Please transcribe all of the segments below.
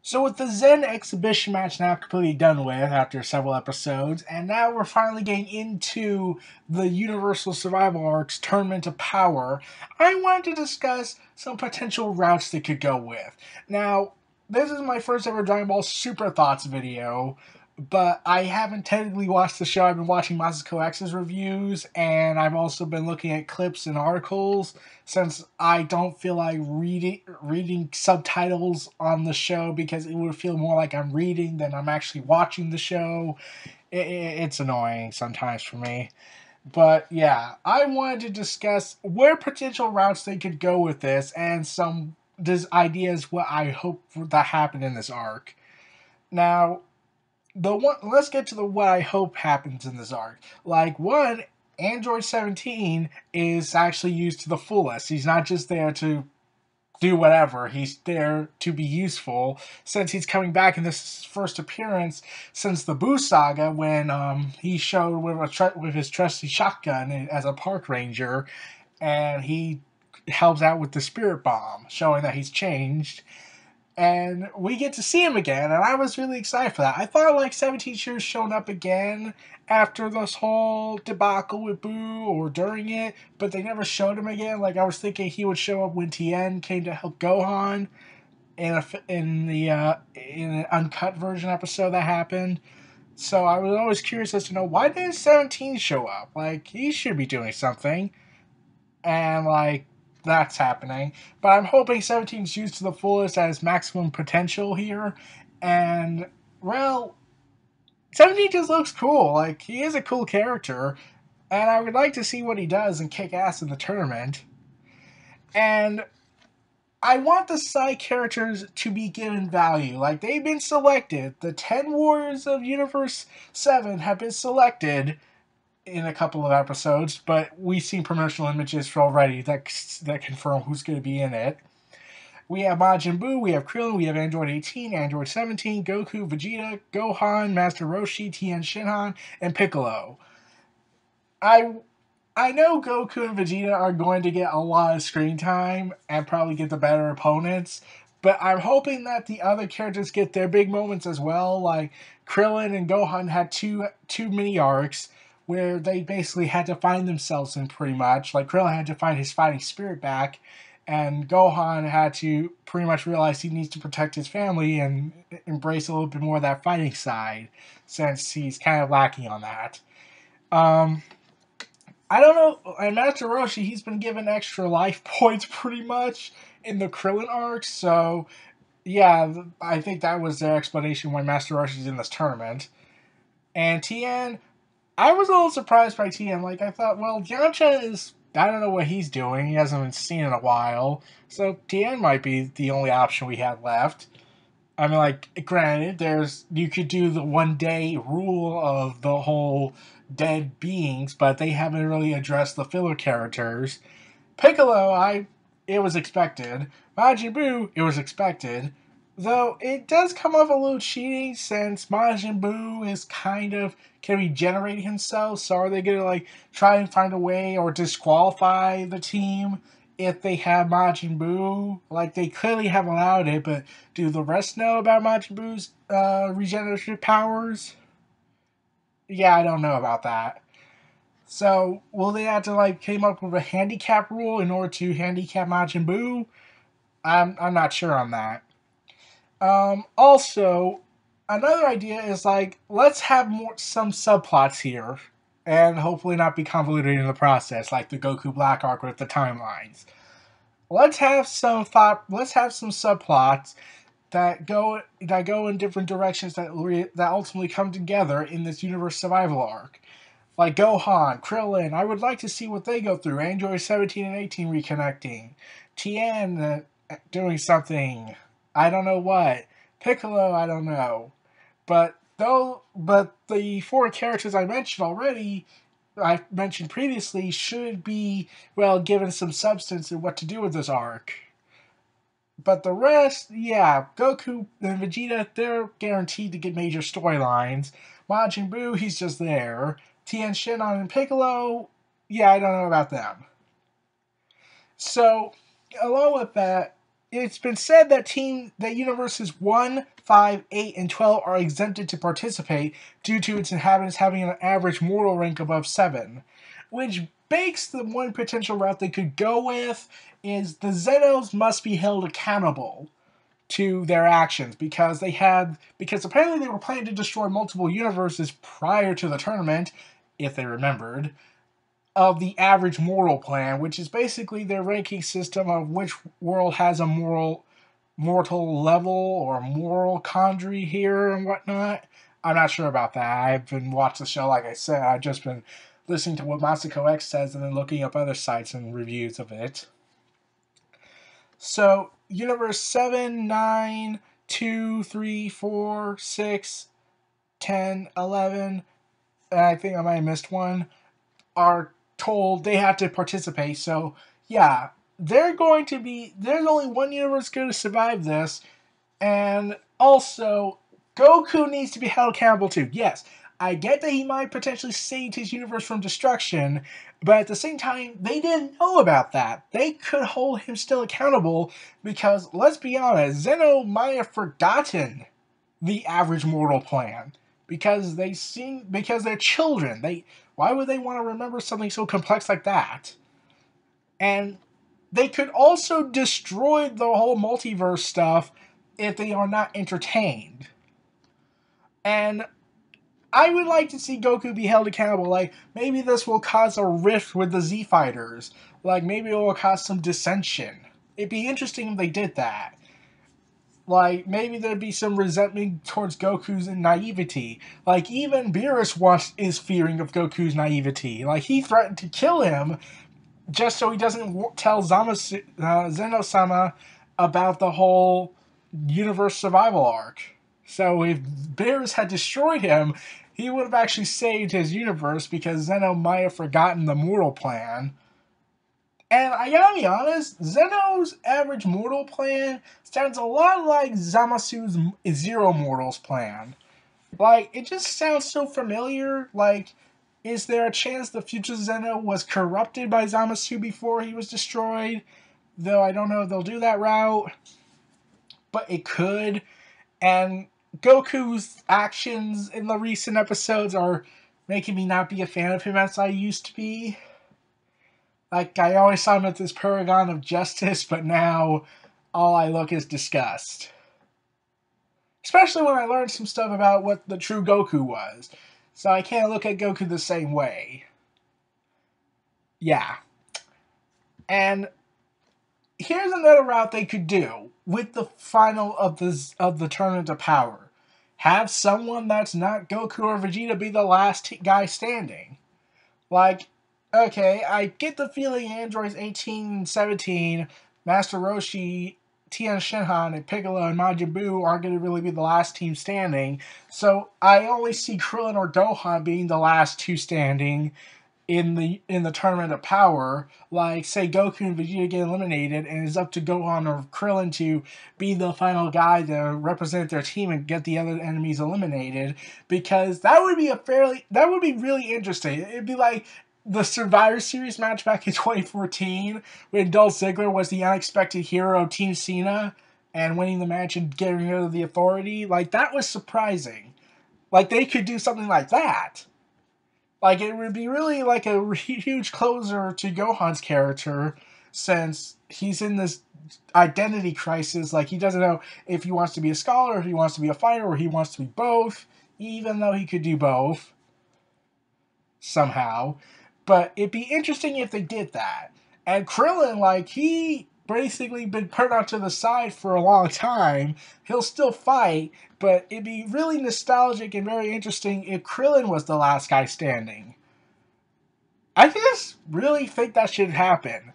So with the Zen exhibition match now completely done with after several episodes, and now we're finally getting into the Universal Survival Arc's Tournament of Power, I wanted to discuss some potential routes they could go with. Now, this is my first ever Dragon Ball Super Thoughts video, but I haven't technically watched the show. I've been watching Masako X's reviews, and I've also been looking at clips and articles since I don't feel like reading subtitles on the show because it would feel more like I'm reading than I'm actually watching the show. It's annoying sometimes for me. But yeah, I wanted to discuss where potential routes they could go with this and some ideas what I hope that happened in this arc. Now, let's get to the what I hope happens in this arc. Like one, Android 17 is actually used to the fullest. He's not just there to do whatever. He's there to be useful since he's coming back in this first appearance since the Boo Saga when he showed with his trusty shotgun as a park ranger, and he helps out with the spirit bomb, showing that he's changed, and we get to see him again, and I was really excited for that. I thought like 17 should have shown up again after this whole debacle with Boo or during it, but they never showed him again. Like I was thinking he would show up when Tien came to help Gohan in an uncut version episode that happened. So I was always curious as to know why didn't 17 show up? Like he should be doing something, and like that's happening. But I'm hoping 17's used to the fullest at his maximum potential here. And well, 17 just looks cool. Like he is a cool character, and I would like to see what he does and kick ass in the tournament. And I want the side characters to be given value. Like they've been selected. The 10 Warriors of Universe 7 have been selected in a couple of episodes, but we've seen promotional images for already that confirm who's going to be in it. We have Majin Buu, we have Krillin, we have Android 18, Android 17, Goku, Vegeta, Gohan, Master Roshi, Tien Shinhan, and Piccolo. I I know Goku and Vegeta are going to get a lot of screen time and probably get the better opponents, but I'm hoping that the other characters get their big moments as well. Like Krillin and Gohan had two mini arcs where they basically had to find themselves in pretty much. Like Krillin had to find his fighting spirit back, and Gohan had to pretty much realize he needs to protect his family and embrace a little bit more of that fighting side, since he's kind of lacking on that. Um, I don't know. And Master Roshi, he's been given extra life points pretty much in the Krillin arc. So, yeah, I think that was their explanation why Master Roshi's in this tournament. And Tien, I was a little surprised by Tien. Like, I thought, well, Yamcha is. I don't know what he's doing. He hasn't been seen in a while. So, Tien might be the only option we have left. I mean, like, granted, you could do the 1 day rule of the whole dead beings, but they haven't really addressed the filler characters. Piccolo, it was expected. Majin Buu, it was expected. Though it does come off a little cheating since Majin Buu is kind of can regenerate himself. So are they gonna like try and find a way or disqualify the team if they have Majin Buu? Like they clearly have allowed it, but do the rest know about Majin Buu's regenerative powers? Yeah, I don't know about that. So will they have to like came up with a handicap rule in order to handicap Majin Buu? I'm not sure on that. Also, another idea is like let's have some subplots here, and hopefully not be convoluted in the process, like the Goku Black arc with the timelines. Let's have some thought. Let's have some subplots that go in different directions that ultimately come together in this universe survival arc. Like Gohan, Krillin, I would like to see what they go through. Android 17 and 18 reconnecting. Tien doing something. I don't know what. Piccolo, I don't know. But the four characters I mentioned previously, should be, well, given some substance in what to do with this arc. But the rest, yeah, Goku and Vegeta, they're guaranteed to get major storylines. Majin Buu, he's just there. Tien Shinhan and Piccolo, yeah, I don't know about them. So, along with that, it's been said that universes 1, 5, 8, and 12 are exempted to participate due to its inhabitants having an average moral rank above 7, which makes the one potential route they could go with is the Zen-Ohs must be held accountable to their actions because apparently they were planning to destroy multiple universes prior to the tournament, if they remembered, of the average moral plan, which is basically their ranking system of which world has a mortal level or moral quandary here and whatnot. I'm not sure about that. I've been watching the show, like I said. I've just been listening to what Masako X says and then looking up other sites and reviews of it. So, Universe 7, 9, 2, 3, 4, 6, 10, 11, and I think I might have missed one, are told they have to participate. So, yeah, there's only one universe going to survive this, and also, Goku needs to be held accountable too. Yes, I get that he might potentially save his universe from destruction, but at the same time, they didn't know about that. They could hold him still accountable because, let's be honest, Zen-Oh might have forgotten the average mortal plan because they're children. Why would they want to remember something so complex like that? And they could also destroy the whole multiverse stuff if they are not entertained. And I would like to see Goku be held accountable. Like, maybe this will cause a rift with the Z Fighters. Like, maybe it will cause some dissension. It'd be interesting if they did that. Like, maybe there'd be some resentment towards Goku's naivety. Like, even Beerus is fearing of Goku's naivety. Like, he threatened to kill him just so he doesn't tell Zeno-sama about the whole universe survival arc. So if Beerus had destroyed him, he would have actually saved his universe because Zeno might have forgotten the mortal plan. And I gotta be honest, Zeno's average mortal plan sounds a lot like Zamasu's Zero Mortals plan. Like, it just sounds so familiar. Like, is there a chance the future Zen-Oh was corrupted by Zamasu before he was destroyed? Though I don't know if they'll do that route. But it could. And Goku's actions in the recent episodes are making me not be a fan of him as I used to be. Like, I always saw him as this paragon of justice, but now all I look is disgust. Especially when I learned some stuff about what the true Goku was. So I can't look at Goku the same way. Yeah. And here's another route they could do with the final of the Tournament of Power. Have someone that's not Goku or Vegeta be the last guy standing. Like, okay, I get the feeling Androids 18 and 17, Master Roshi, Tien Shinhan, and Piccolo and Majin Buu aren't going to really be the last team standing. So I only see Krillin or Gohan being the last two standing in the Tournament of Power. Like, say Goku and Vegeta get eliminated, and it's up to Gohan or Krillin to be the final guy to represent their team and get the other enemies eliminated. Because that would be really interesting. It'd be like the Survivor Series match back in 2014 when Dolph Ziggler was the unexpected hero of Team Cena and winning the match and getting rid of the Authority. Like, that was surprising. Like, they could do something like that. Like, it would be really like a huge closer to Gohan's character since he's in this identity crisis. Like, he doesn't know if he wants to be a scholar, if he wants to be a fighter, or he wants to be both, even though he could do both somehow. But it'd be interesting if they did that. And Krillin, like, he basically been put out to the side for a long time. He'll still fight, but it'd be really nostalgic and very interesting if Krillin was the last guy standing. I just really think that should happen.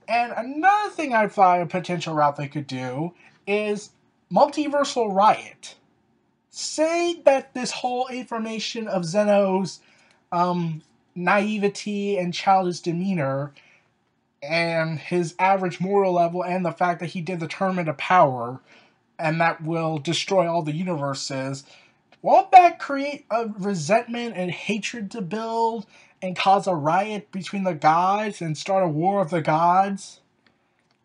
And another thing I thought a potential route they could do is Multiversal Riot. Say that this whole information of Zeno's naivety and childish demeanor and his average moral level and the fact that he did the Tournament of Power and that will destroy all the universes, won't that create a resentment and hatred to build and cause a riot between the gods and start a war of the gods?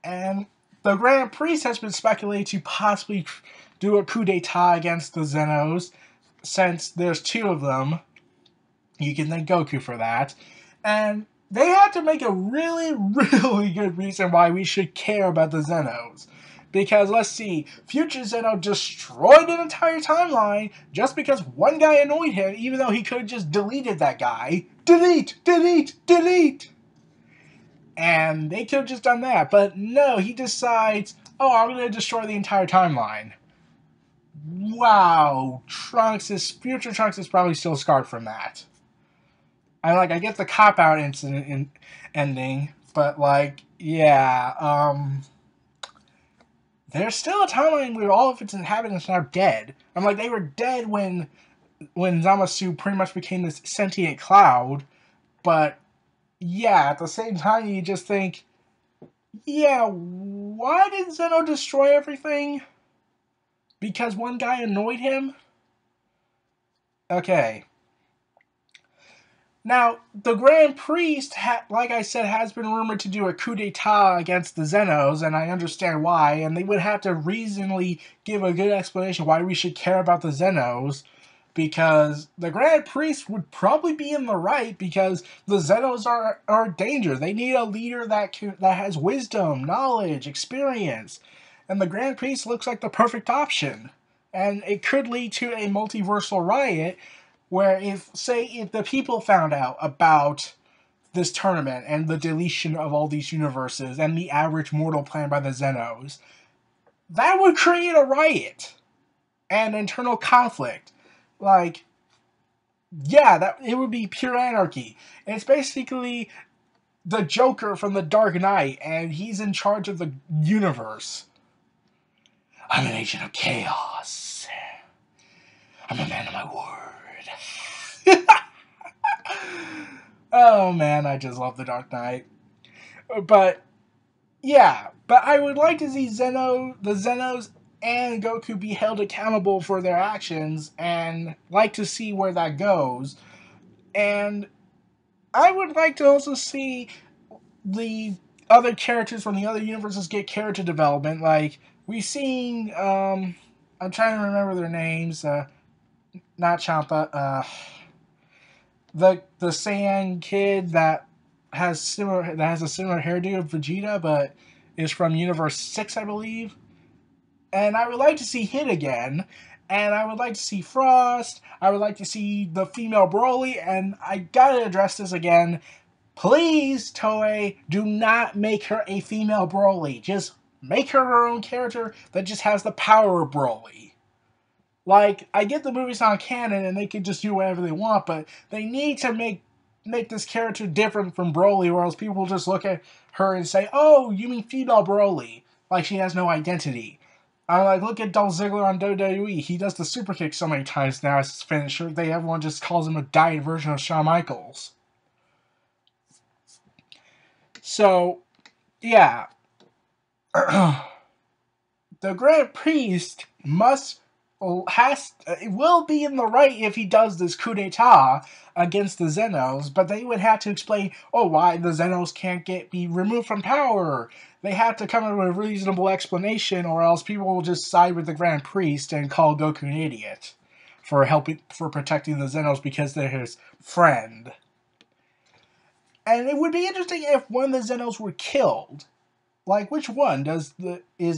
And the Grand Priest has been speculated to possibly do a coup d'etat against the Zen-Ohs, since there's two of them. You can thank Goku for that. And they had to make a really, really good reason why we should care about the Zen-Ohs. Because, let's see, Future Zen-Oh destroyed an entire timeline just because one guy annoyed him, even though he could have just deleted that guy. Delete! Delete! Delete! And they could have just done that. But no, he decides, oh, I'm going to destroy the entire timeline. Wow. Future Trunks is probably still scarred from that. I get the cop-out incident ending, but, yeah, there's still a timeline where all of its inhabitants are now dead. They were dead when Zamasu pretty much became this sentient cloud, but, yeah, at the same time, you just think, yeah, why did Zen-Oh destroy everything? Because one guy annoyed him? Okay. Now, the Grand Priest, like I said, has been rumored to do a coup d'etat against the Zen-Ohs, and I understand why, and they would have to reasonably give a good explanation why we should care about the Zen-Ohs, because the Grand Priest would probably be in the right, because the Zen-Ohs are a danger. They need a leader that has wisdom, knowledge, experience, and the Grand Priest looks like the perfect option. And it could lead to a multiversal riot, where if the people found out about this tournament and the deletion of all these universes and the average mortal planned by the Zen-Ohs, that would create a riot and internal conflict. It would be pure anarchy. And it's basically the Joker from The Dark Knight, and he's in charge of the universe. I'm an agent of chaos. I'm a man of my word. Oh man, I just love The Dark Knight. But I would like to see the Zen-Ohs and Goku be held accountable for their actions, and like to see where that goes. And I would like to also see the other characters from the other universes get character development. Like we've seen, I'm trying to remember their names. Not Champa. The Saiyan kid that has a similar hairdo of Vegeta, but is from Universe 6, I believe. And I would like to see Hit again. And I would like to see Frost. I would like to see the female Broly. And I gotta address this again. Please, Toei, do not make her a female Broly. Just make her own character that just has the power of Broly. I get the movie's not canon and they can just do whatever they want, but they need to make this character different from Broly, or else people will just look at her and say, oh, you mean female Broly? Like she has no identity. Look at Dolph Ziggler on WWE. He does the super kick so many times now as his finisher, everyone just calls him a diet version of Shawn Michaels. So, yeah. The Grand Priest will be in the right if he does this coup d'etat against the Zen-Ohs, but they would have to explain, why the Zen-Ohs can't be removed from power. They have to come up with a reasonable explanation, or else people will just side with the Grand Priest and call Goku an idiot for protecting the Zen-Ohs because they're his friend. And it would be interesting if one of the Zen-Ohs were killed. Which one? Is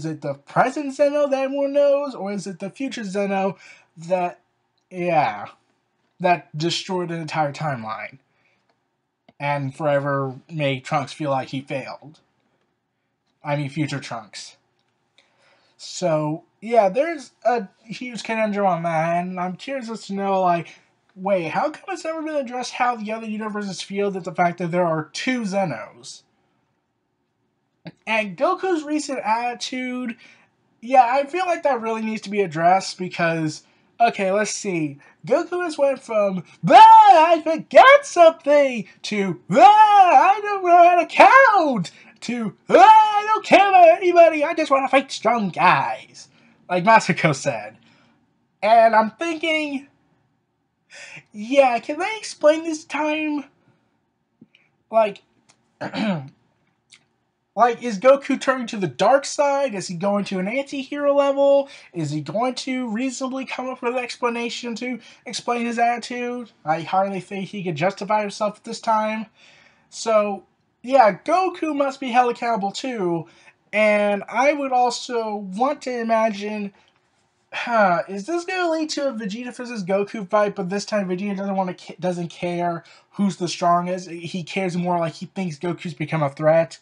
it the present Zen-Oh that everyone knows, or is it the future Zen-Oh that destroyed an entire timeline and forever made Trunks feel like he failed? I mean, future Trunks. So, there's a huge conundrum on that, and I'm curious as to know, wait, how come it's never been addressed how the other universes feel that the fact that there are two Zen-Ohs? And Goku's recent attitude, I feel like that really needs to be addressed because, okay, let's see. Goku has went from, I forgot something, to, I don't know how to count, to, I don't care about anybody, I just want to fight strong guys, like Masako said. And I'm thinking, can they explain this time? Like, is Goku turning to the dark side? Is he going to an anti-hero level? Is he going to reasonably come up with an explanation to explain his attitude? I hardly think he could justify himself at this time. So, yeah, Goku must be held accountable too. And I would also want to imagine, is this going to lead to a Vegeta versus Goku fight? But this time, Vegeta doesn't care who's the strongest. He cares more like he thinks Goku's become a threat.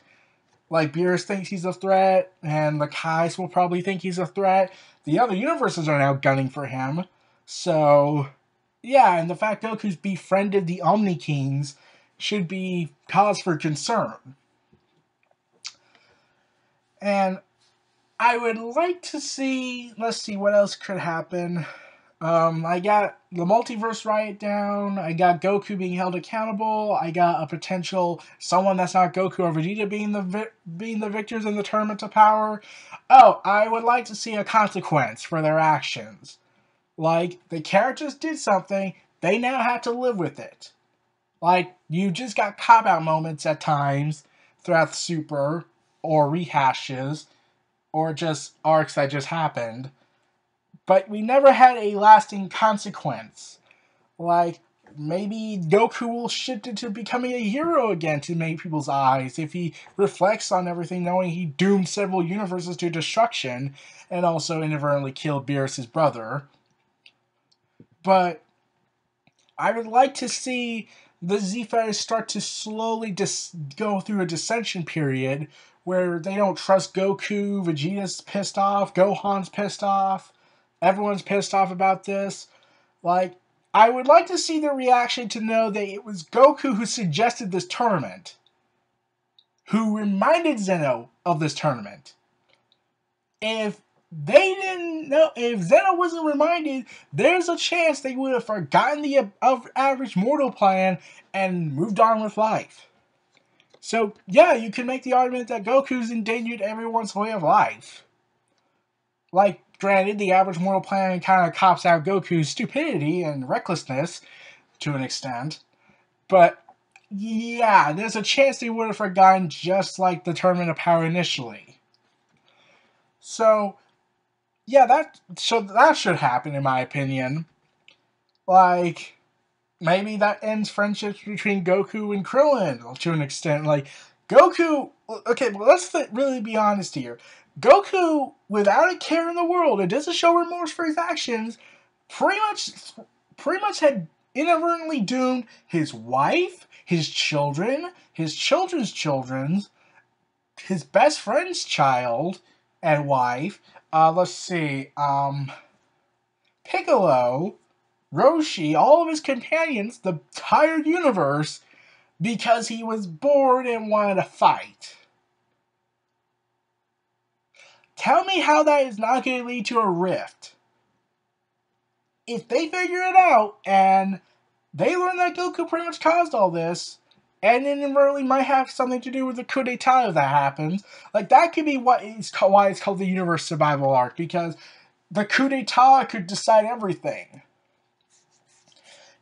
Like, Beerus thinks he's a threat, and the Kais will probably think he's a threat. The other universes are now gunning for him. So, yeah, and the fact Goku's befriended the Omni Kings should be cause for concern. And I would like to see, let's see what else could happen. I got the multiverse right down. I got Goku being held accountable. I got a potential someone that's not Goku or Vegeta being the victors in the tournament of power. Oh, I would like to see a consequence for their actions. Like, the characters did something, they now have to live with it. Like, you just got cop-out moments at times throughout the Super, or rehashes, or just arcs that just happened. But we never had a lasting consequence. Like, maybe Goku will shift into becoming a hero again to make people's eyes if he reflects on everything, knowing he doomed several universes to destruction and also inadvertently killed Beerus' brother. But I would like to see the Z-Fighters start to slowly go through a dissension period where they don't trust Goku, Vegeta's pissed off, Gohan's pissed off, everyone's pissed off about this. Like, I would like to see their reaction to know that it was Goku who suggested this tournament, who reminded Zen-Oh of this tournament. If they didn't know, if Zen-Oh wasn't reminded, there's a chance they would have forgotten the average mortal plan and moved on with life. So, yeah, you can make the argument that Goku's endangered everyone's way of life. Like, granted, the average mortal plan kind of cops out Goku's stupidity and recklessness to an extent. But, yeah, there's a chance they would have forgotten just like the Tournament of Power initially. So, yeah, that should happen in my opinion. Like, maybe that ends friendships between Goku and Krillin to an extent. Like, Goku, okay, well, let's really be honest here. Goku, without a care in the world, and doesn't show remorse for his actions, pretty much had inadvertently doomed his wife, his children, his children's children, his best friend's child and wife. Let's see, Piccolo, Roshi, all of his companions, the entire universe, because he was bored and wanted to fight. Tell me how that is not going to lead to a rift. If they figure it out and they learn that Goku pretty much caused all this, and inadvertently might have something to do with the coup d'etat if that happens, like, that could be why it's called the Universe Survival Arc, because the coup d'etat could decide everything.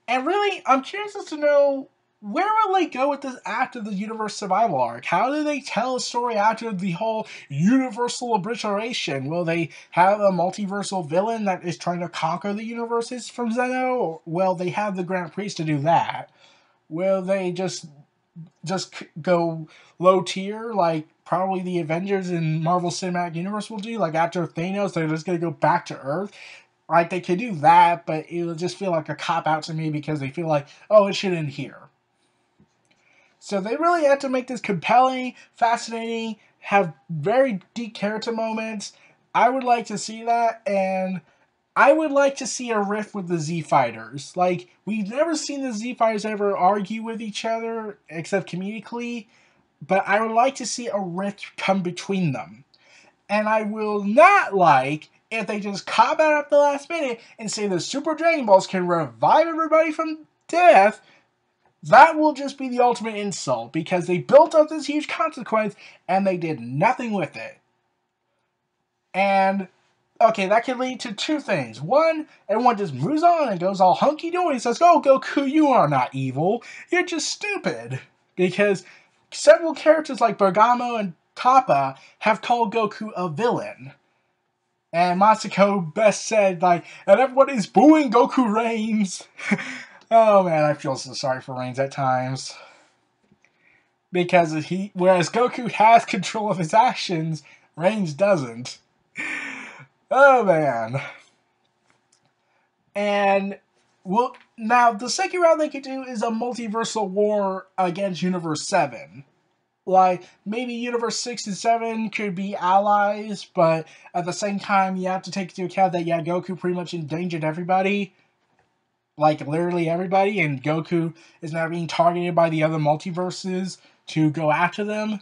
And really, I'm curious as to know, where will they go with this after the Universe Survival Arc? How do they tell a story after the whole universal obliteration? Will they have a multiversal villain that is trying to conquer the universes from Zen-Oh? Or will they have the Grand Priest to do that? Will they just go low tier, like probably the Avengers in Marvel Cinematic Universe will do? Like, after Thanos, they're just going to go back to Earth? Like, they could do that, but it'll just feel like a cop-out to me because they feel like, oh, it should end here. So they really have to make this compelling, fascinating, have very deep character moments. I would like to see that, and I would like to see a rift with the Z-Fighters. Like, we've never seen the Z-Fighters ever argue with each other, except comedically, but I would like to see a rift come between them. And I will not like if they just cop out at the last minute and say the Super Dragon Balls can revive everybody from death. That will just be the ultimate insult, because they built up this huge consequence and they did nothing with it. And, okay, that could lead to two things. One, everyone just moves on and goes all hunky-dory and says, oh, Goku, you are not evil. You're just stupid. Because several characters like Bergamo and Kappa have called Goku a villain. And Matsuko best said, like, and everybody's booing Goku reigns. Oh man, I feel so sorry for Reigns at times. Because whereas Goku has control of his actions, Reigns doesn't. Oh man. And now the second round they could do is a multiversal war against Universe 7. Like, maybe Universe 6 and 7 could be allies, but at the same time, you have to take into account that, yeah, Goku pretty much endangered everybody. Like, literally everybody, and Goku is now being targeted by the other multiverses to go after them,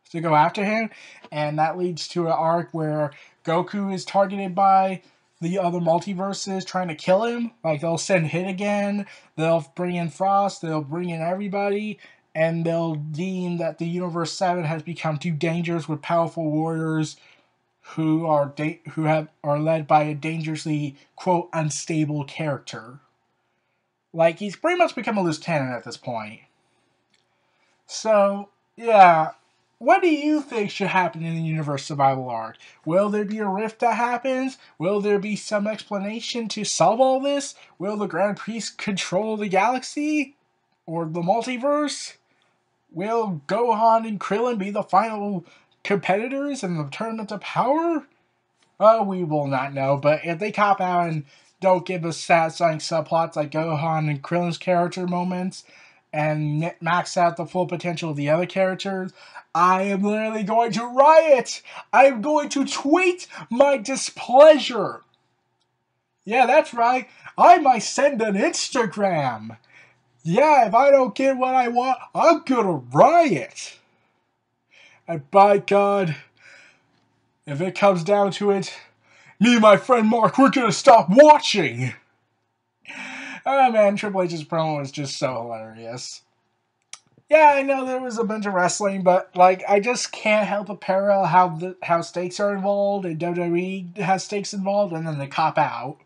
to go after him, and that leads to an arc where Goku is targeted by the other multiverses trying to kill him. Like, they'll send Hit again, they'll bring in Frost, they'll bring in everybody, and they'll deem that the Universe 7 has become too dangerous with powerful warriors who are led by a dangerously, quote, unstable character. Like, he's pretty much become a loose cannon at this point. So, yeah. What do you think should happen in the Universe Survival arc? Will there be a rift that happens? Will there be some explanation to solve all this? Will the Grand Priest control the galaxy? Or the multiverse? Will Gohan and Krillin be the final competitors in the Tournament of Power? Oh, we will not know, but if they cop out and don't give us satisfying subplots like Gohan and Krillin's character moments, and max out the full potential of the other characters, I am literally going to riot! I am going to tweet my displeasure! Yeah, that's right, I might send an Instagram! Yeah, if I don't get what I want, I'm gonna riot! And by God, if it comes down to it, me and my friend Mark, we're gonna stop watching! Oh man, Triple H's promo was just so hilarious. Yeah, I know there was a bunch of wrestling, but like I just can't help but parallel how stakes are involved and WWE has stakes involved, and then they cop out.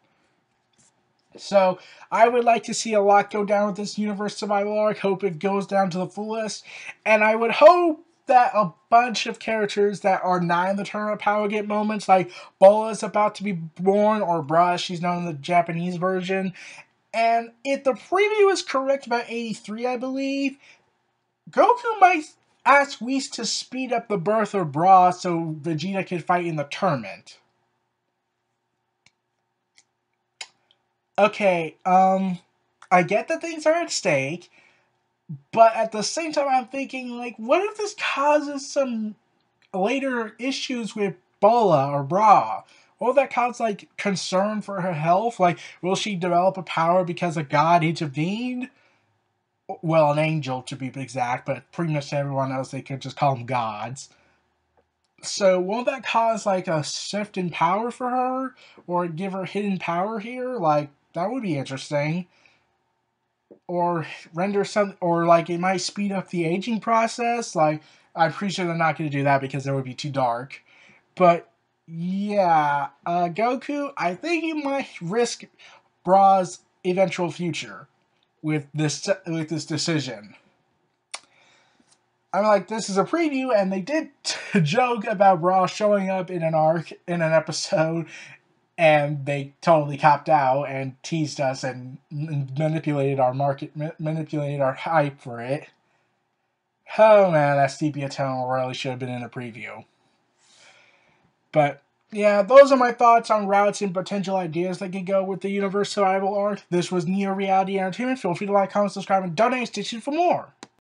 So I would like to see a lot go down with this Universe Survival arc. Hope it goes down to the fullest, and I would hope that a bunch of characters that are not in the Tournament of Power get moments, like Bola's about to be born, or Bra, she's known in the Japanese version. And if the preview is correct about 83, I believe, Goku might ask Whis to speed up the birth of Bra so Vegeta can fight in the tournament. Okay, I get that things are at stake, but at the same time I'm thinking, like, what if this causes some later issues with Bola or Bra? Will that cause, like, concern for her health? Like, will she develop a power because a god intervened? Well, an angel to be exact, but pretty much everyone else, they could just call them gods. So won't that cause like a shift in power for her? Or give her hidden power here? Like, that would be interesting. Or render some, or like it might speed up the aging process. Like, I'm pretty sure they're not going to do that because it would be too dark. But yeah, Goku, I think you might risk Bra's eventual future with this decision. I'm like, this is a preview, and they did joke about Bra showing up in an arc, in an episode, and they totally copped out and teased us and manipulated our manipulated our hype for it. Oh man, that sepia tone really should have been in a preview. But yeah, those are my thoughts on routes and potential ideas that could go with the Universe Survival arc. This was Neo Reality Entertainment. Feel free to like, comment, subscribe, and donate station for more.